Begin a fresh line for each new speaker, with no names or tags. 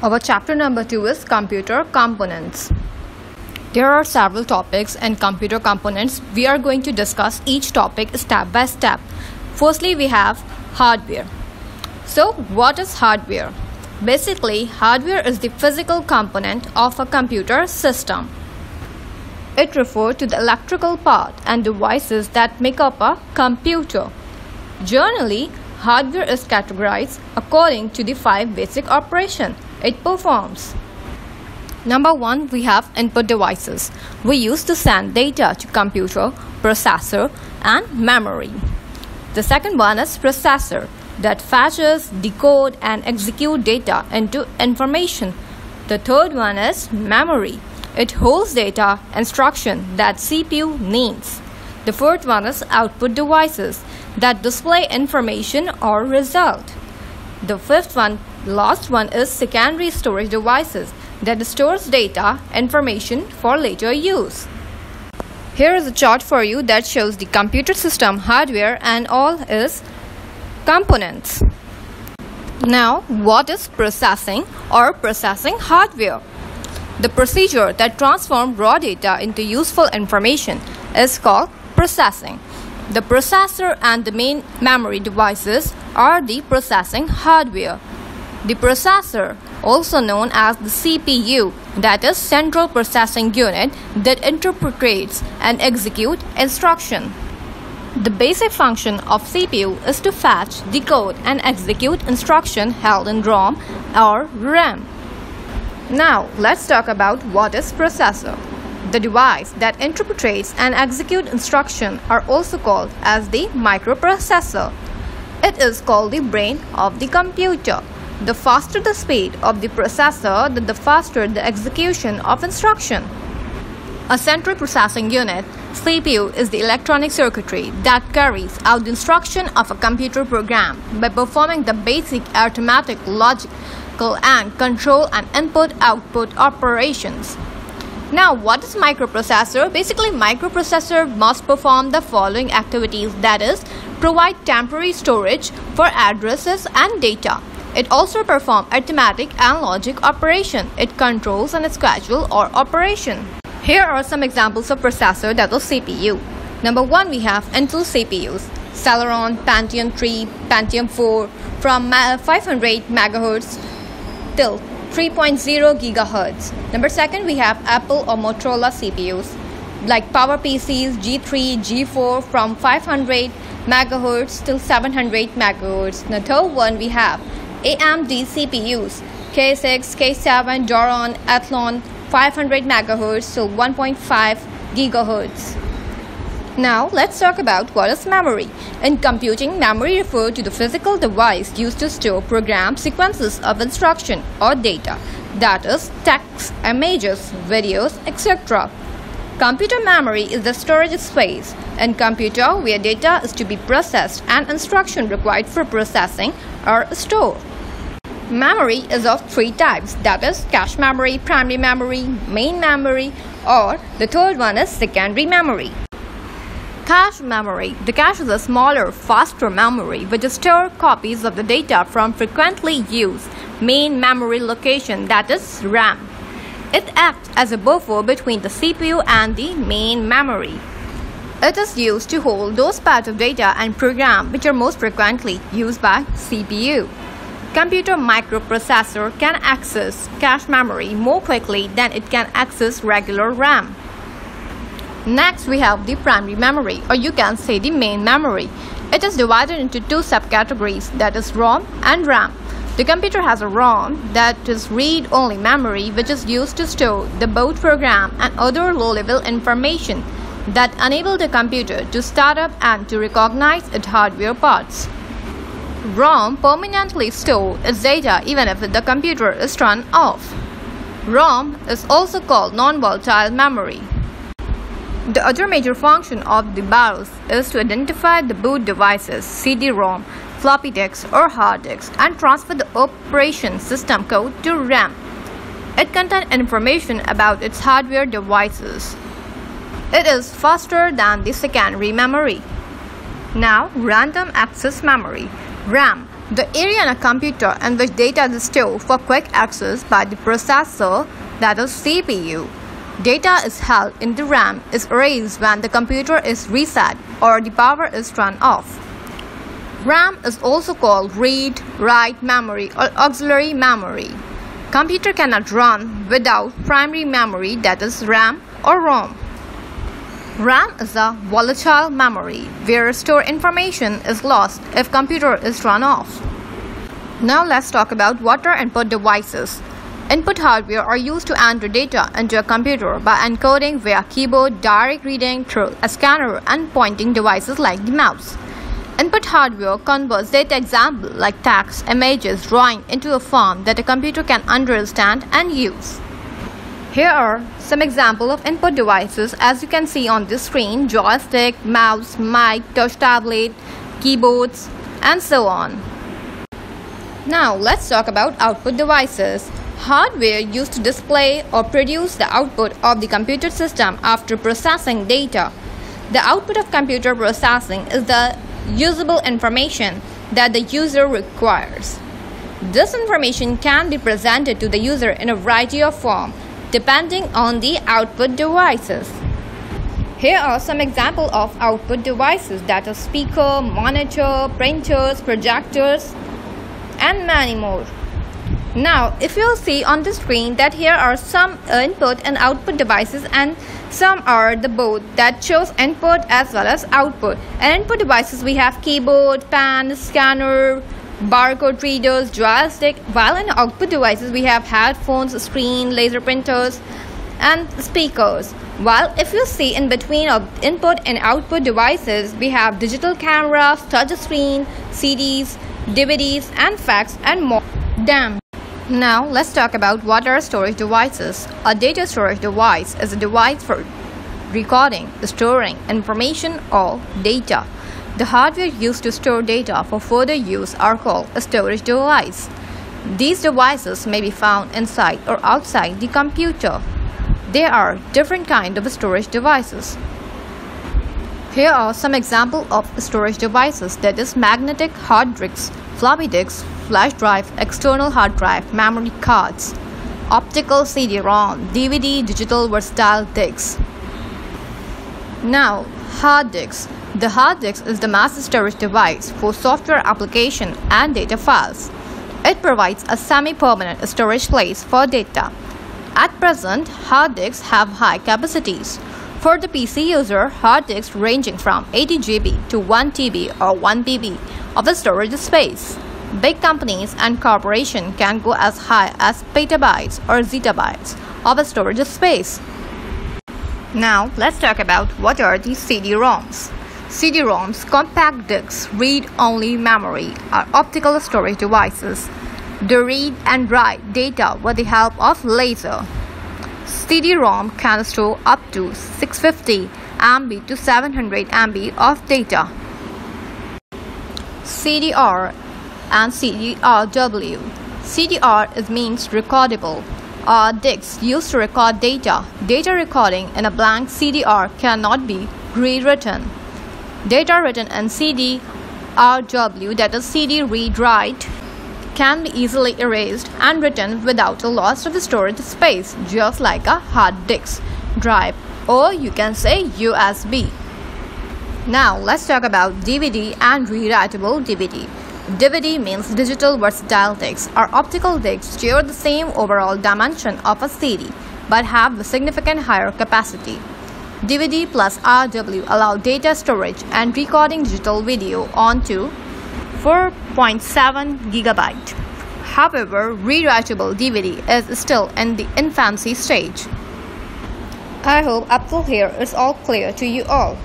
Our chapter number 2 is computer components. There are several topics in computer components. We are going to discuss each topic step by step. Firstly, we have hardware. So, what is hardware? Basically, hardware is the physical component of a computer system. It refers to the electrical part and devices that make up a computer. Generally, hardware is categorized according to the 5 basic operations it performs. Number 1, we have input devices. We use to send data to computer, processor, and memory. The second one is processor that fetches, decode, and execute data into information. The third one is memory. It holds data instruction that CPU needs. The fourth one is output devices that display information or result. The fifth one, last one, is secondary storage devices that stores data information for later use. Here is a chart for you that shows the computer system hardware and all its components. Now, what is processing or processing hardware? The procedure that transforms raw data into useful information is called processing. The processor and the main memory devices are the processing hardware. The processor, also known as the CPU, that is Central Processing Unit, that interprets and executes instruction. The basic function of CPU is to fetch, decode, and execute instruction held in ROM or RAM. Now, let's talk about what is processor. The device that interprets and executes instruction are also called as the microprocessor. It is called the brain of the computer. The faster the speed of the processor, the faster the execution of instruction. A central processing unit, CPU, is the electronic circuitry that carries out the instruction of a computer program by performing the basic arithmetic, logical, and control and input-output operations. Now, what is microprocessor? Basically, microprocessor must perform the following activities, that is, provide temporary storage for addresses and data. It also performs arithmetic and logic operation. It controls and schedule or operation. Here are some examples of processor, that is CPU. Number 1, we have Intel CPUs, Celeron, Pentium 3, Pentium 4, from 500 MHz till 3.0 GHz. Number 2, we have Apple or Motorola CPUs like PowerPCs G3, G4 from 500 MHz till 700 MHz. The third one, we have AMD CPUs K6, K7, Doron, Athlon 500 MHz till 1.5 GHz. Now, let's talk about what is memory. In computing, memory refers to the physical device used to store program sequences of instruction or data, that is, text, images, videos, etc. Computer memory is the storage space in computer where data is to be processed and instruction required for processing are stored. Memory is of 3 types, that is, cache memory, primary memory, main memory, or the third one is secondary memory. Cache memory. The cache is a smaller, faster memory which stores copies of the data from frequently used main memory location, that is RAM. It acts as a buffer between the CPU and the main memory. It is used to hold those parts of data and program which are most frequently used by CPU. Computer microprocessor can access cache memory more quickly than it can access regular RAM. Next, we have the primary memory, or you can say the main memory. It is divided into 2 subcategories, that is ROM and RAM. The computer has a ROM, that is read-only memory, which is used to store the boot program and other low-level information that enable the computer to start up and to recognize its hardware parts. ROM permanently stores its data even if the computer is turned off. ROM is also called non-volatile memory. The other major function of the BIOS is to identify the boot devices, CD-ROM, floppy disk or hard disk, and transfer the operation system code to RAM. It contains information about its hardware devices. It is faster than the secondary memory. Now, random access memory, RAM, The area in a computer in which data is stored for quick access by the processor, that is CPU. Data is held in the RAM is erased when the computer is reset or the power is turned off. RAM is also called read-write memory or auxiliary memory. Computer cannot run without primary memory, that is RAM or ROM. RAM is a volatile memory where stored information is lost if computer is turned off. Now let's talk about what are input devices. Input hardware are used to enter data into a computer by encoding via keyboard, direct reading through a scanner, and pointing devices like the mouse. Input hardware converts data example like text, images, drawing into a form that a computer can understand and use. Here are some examples of input devices as you can see on this screen: joystick, mouse, mic, touch tablet, keyboards, and so on. Now let's talk about output devices. Hardware used to display or produce the output of the computer system after processing data. The output of computer processing is the usable information that the user requires. This information can be presented to the user in a variety of forms depending on the output devices. Here are some examples of output devices, that is speaker, monitor, printers, projectors, and many more. Now if you see on the screen that here are some input and output devices, and some are the both that shows input as well as output. And input devices we have keyboard, pen, scanner, barcode readers, joystick, while in output devices we have headphones, screen, laser printers, and speakers. While if you see in between of input and output devices, we have digital cameras, touch screen, CDs, DVDs, and fax, and more. Now let's talk about what are storage devices. A data storage device is a device for recording, storing information or data. The hardware used to store data for further use are called a storage device. These devices may be found inside or outside the computer. There are different kinds of storage devices. Here are some examples of storage devices, that is magnetic hard disks, floppy disks, flash drive, external hard drive, memory cards, optical CD-ROM, DVD, digital versatile disks. Now, hard disks. The hard disk is the mass storage device for software application and data files. It provides a semi-permanent storage place for data. At present, hard disks have high capacities. For the PC user, hard disks ranging from 80 GB to 1 TB or 1 PB of the storage space. Big companies and corporations can go as high as petabytes or zettabytes of a storage space. Now let's talk about what are the CD-ROMs. CD-ROMs, compact discs, read-only memory, are optical storage devices. They read and write data with the help of laser. CD-ROM can store up to 650 MB to 700 MB of data. CDR and CDRW. CDR means recordable. Are disks used to record data. Data recording in a blank CDR cannot be rewritten. Data written in CDRW, that is CD read-write, can be easily erased and written without a loss of the storage space, just like a hard disk drive, or you can say USB. Now let's talk about DVD and rewritable DVD. DVD means digital versatile discs. Or optical discs share the same overall dimension of a CD but have a significant higher capacity. DVD plus RW allow data storage and recording digital video onto 4.7 GB. However, rewritable DVD is still in the infancy stage. I hope up till here it's all clear to you all.